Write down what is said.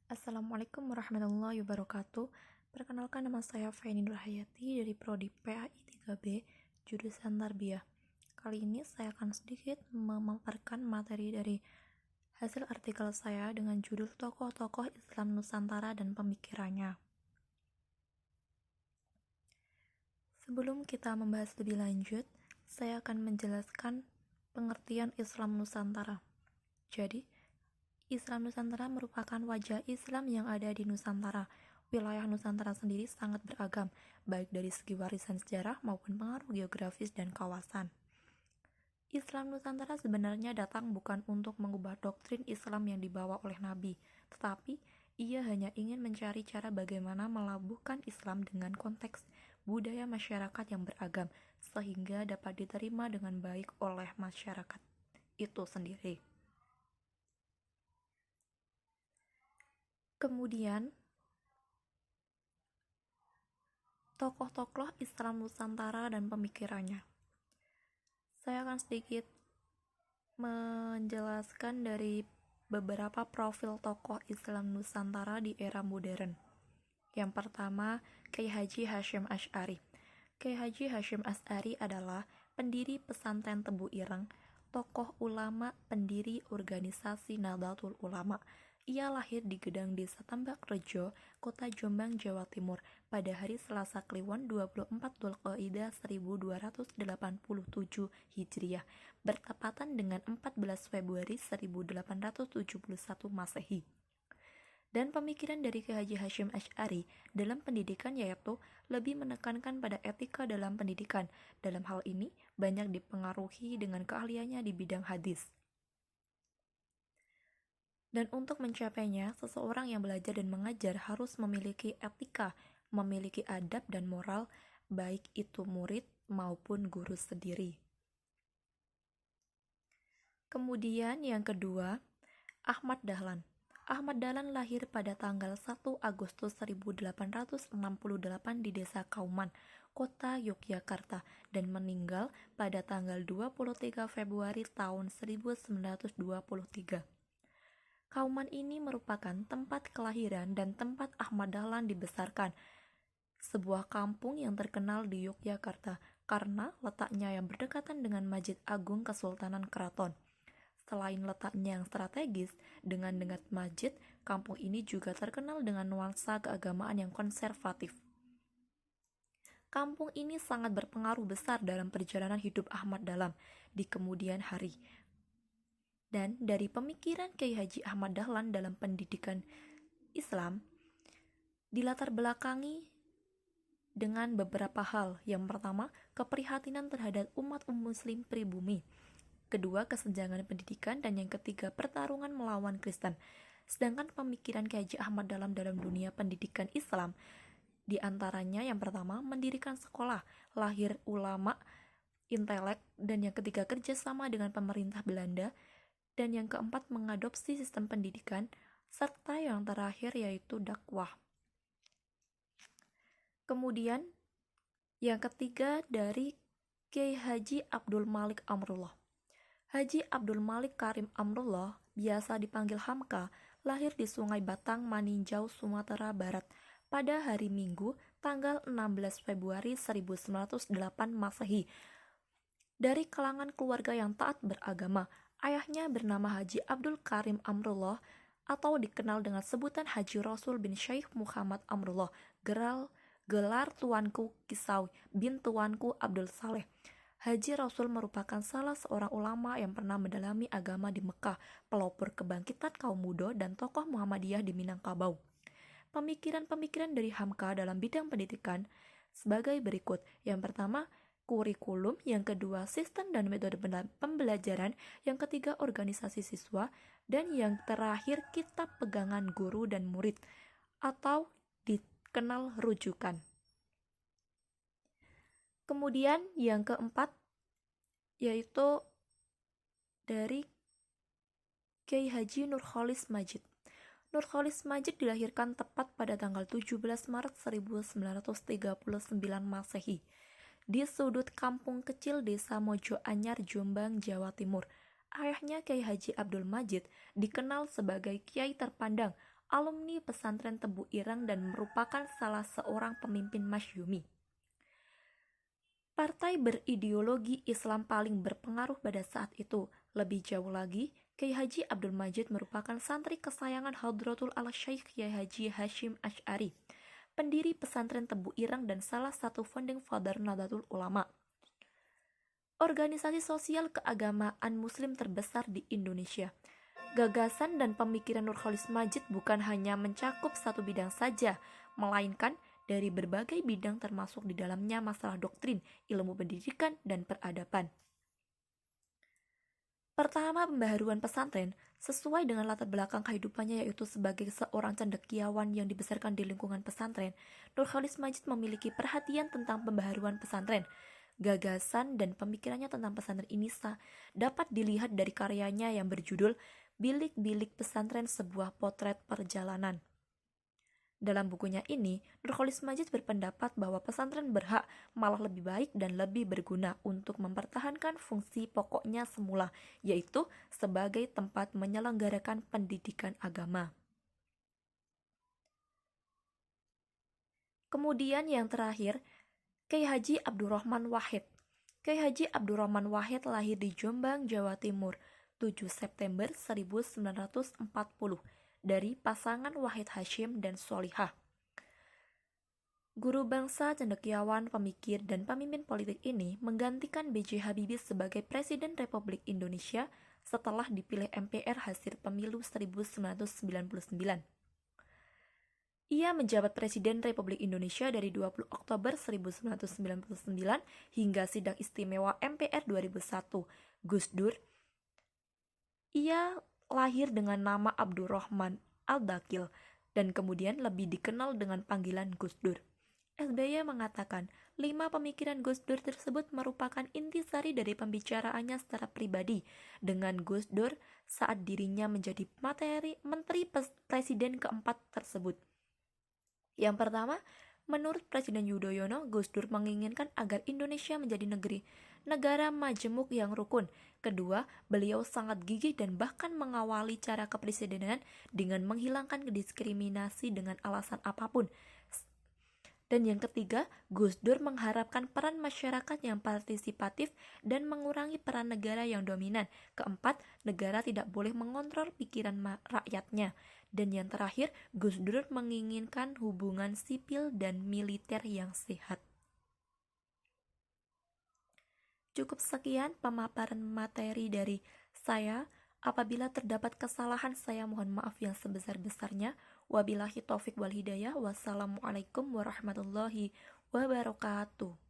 Assalamualaikum warahmatullahi wabarakatuh. Perkenalkan, nama saya Faini Nurhayati dari Prodi PAI 3B, jurusan Tarbiyah. Kali ini saya akan sedikit memaparkan materi dari hasil artikel saya dengan judul Tokoh-tokoh Islam Nusantara dan Pemikirannya. Sebelum kita membahas lebih lanjut, saya akan menjelaskan pengertian Islam Nusantara. Jadi, Islam Nusantara merupakan wajah Islam yang ada di Nusantara. Wilayah Nusantara sendiri sangat beragam, baik dari segi warisan sejarah maupun pengaruh geografis dan kawasan. Islam Nusantara sebenarnya datang bukan untuk mengubah doktrin Islam yang dibawa oleh Nabi, tetapi ia hanya ingin mencari cara bagaimana melabuhkan Islam dengan konteks budaya masyarakat yang beragam, sehingga dapat diterima dengan baik oleh masyarakat itu sendiri. Kemudian, tokoh-tokoh Islam Nusantara dan pemikirannya. Saya akan sedikit menjelaskan dari beberapa profil tokoh Islam Nusantara di era modern. Yang pertama, Kiai Haji Hasyim Asy'ari. Kiai Haji Hasyim Asy'ari adalah pendiri pesantren Tebu Ireng, tokoh ulama, pendiri organisasi Nahdlatul Ulama. Ia lahir di Gedang Desa Tambak Rejo, Kota Jombang, Jawa Timur, pada hari Selasa Kliwon 24 Dzulqa'dah 1287 Hijriah, bertepatan dengan 14 Februari 1871 Masehi. Dan pemikiran dari Kiai Haji Hasyim Asy'ari dalam pendidikan yaitu lebih menekankan pada etika dalam pendidikan. Dalam hal ini, banyak dipengaruhi dengan keahliannya di bidang hadis. Dan untuk mencapainya, seseorang yang belajar dan mengajar harus memiliki etika, memiliki adab dan moral, baik itu murid maupun guru sendiri. Kemudian yang kedua, Ahmad Dahlan. Ahmad Dahlan lahir pada tanggal 1 Agustus 1868 di Desa Kauman, Kota Yogyakarta, dan meninggal pada tanggal 23 Februari tahun 1923. Kauman ini merupakan tempat kelahiran dan tempat Ahmad Dahlan dibesarkan, sebuah kampung yang terkenal di Yogyakarta karena letaknya yang berdekatan dengan Masjid Agung Kesultanan Keraton. Selain letaknya yang strategis, dengan dekat masjid, kampung ini juga terkenal dengan nuansa keagamaan yang konservatif. Kampung ini sangat berpengaruh besar dalam perjalanan hidup Ahmad Dahlan di kemudian hari. Dan dari pemikiran Kiai Haji Ahmad Dahlan dalam pendidikan Islam, dilatar belakangi dengan beberapa hal. Yang pertama, keprihatinan terhadap umat muslim pribumi. Kedua, kesenjangan pendidikan. Dan yang ketiga, pertarungan melawan Kristen. Sedangkan pemikiran Kiai Haji Ahmad Dahlan dalam dunia pendidikan Islam, di antaranya yang pertama, mendirikan sekolah, lahir ulama, intelek, dan yang ketiga, kerjasama dengan pemerintah Belanda, dan yang keempat, mengadopsi sistem pendidikan, serta yang terakhir yaitu dakwah. Kemudian yang ketiga dari Kiai Haji Abdul Malik Amrullah. Haji Abdul Malik Karim Amrullah, biasa dipanggil Hamka, lahir di Sungai Batang, Maninjau, Sumatera Barat pada hari Minggu tanggal 16 Februari 1908 Masehi. Dari kalangan keluarga yang taat beragama, ayahnya bernama Haji Abdul Karim Amrullah atau dikenal dengan sebutan Haji Rasul bin Syekh Muhammad Amrullah, gelar Tuanku Kisawi bin Tuanku Abdul Saleh. Haji Rasul merupakan salah seorang ulama yang pernah mendalami agama di Mekah, pelopor kebangkitan kaum muda dan tokoh Muhammadiyah di Minangkabau. Pemikiran-pemikiran dari Hamka dalam bidang pendidikan sebagai berikut. Yang pertama, kurikulum. Yang kedua, sistem dan metode pembelajaran. Yang ketiga, organisasi siswa. Dan yang terakhir, kitab pegangan guru dan murid atau dikenal rujukan. Kemudian yang keempat yaitu dari Kiai Haji Nurcholish Madjid. Nurcholish Madjid dilahirkan tepat pada tanggal 17 Maret 1939 Masehi di sudut kampung kecil Desa Mojo Anyar, Jombang, Jawa Timur. Ayahnya Kiai Haji Abdul Madjid dikenal sebagai kiai terpandang, alumni pesantren Tebu Ireng dan merupakan salah seorang pemimpin Masyumi. Partai berideologi Islam paling berpengaruh pada saat itu. Lebih jauh lagi, Kiai Haji Abdul Majid merupakan santri kesayangan Hadratul Al-Syaikh Kiai Haji Hashim Asy'ari, pendiri pesantren Tebu Ireng dan salah satu founding father Nahdlatul Ulama, organisasi sosial keagamaan Muslim terbesar di Indonesia. Gagasan dan pemikiran Nurcholish Madjid bukan hanya mencakup satu bidang saja, melainkan dari berbagai bidang termasuk di dalamnya masalah doktrin, ilmu pendidikan, dan peradaban. Pertama, pembaharuan pesantren sesuai dengan latar belakang kehidupannya yaitu sebagai seorang cendekiawan yang dibesarkan di lingkungan pesantren. Nurcholish Madjid memiliki perhatian tentang pembaharuan pesantren. Gagasan dan pemikirannya tentang pesantren ini dapat dilihat dari karyanya yang berjudul Bilik-Bilik Pesantren, Sebuah Potret Perjalanan. Dalam bukunya ini, Nurcholish Madjid berpendapat bahwa pesantren berhak, malah lebih baik dan lebih berguna untuk mempertahankan fungsi pokoknya semula, yaitu sebagai tempat menyelenggarakan pendidikan agama. Kemudian yang terakhir, Kiai Haji Abdurrahman Wahid. Kiai Haji Abdurrahman Wahid lahir di Jombang, Jawa Timur, 7 September 1940. Dari pasangan Wahid Hashim dan Solihah. Guru bangsa, cendekiawan, pemikir, dan pemimpin politik ini menggantikan B.J. Habibie sebagai Presiden Republik Indonesia setelah dipilih MPR hasil pemilu 1999. Ia menjabat Presiden Republik Indonesia dari 20 Oktober 1999 hingga sidang istimewa MPR 2001. Gus Dur. Ia lahir dengan nama Abdurrahman Al-Dakil dan kemudian lebih dikenal dengan panggilan Gus Dur. SBY mengatakan, 5 pemikiran Gus Dur tersebut merupakan intisari dari pembicaraannya secara pribadi dengan Gus Dur saat dirinya menjadi Menteri Presiden keempat tersebut. Yang pertama, menurut Presiden Yudhoyono, Gus Dur menginginkan agar Indonesia menjadi negara majemuk yang rukun. Kedua, beliau sangat gigih dan bahkan mengawali cara kepresidenan dengan menghilangkan diskriminasi dengan alasan apapun. Dan yang ketiga, Gus Dur mengharapkan peran masyarakat yang partisipatif dan mengurangi peran negara yang dominan. Keempat, negara tidak boleh mengontrol pikiran rakyatnya. Dan yang terakhir, Gus Dur menginginkan hubungan sipil dan militer yang sehat. Cukup sekian pemaparan materi dari saya. Apabila terdapat kesalahan, saya mohon maaf yang sebesar-besarnya. Wabillahi taufik wal hidayah. Wassalamualaikum warahmatullahi wabarakatuh.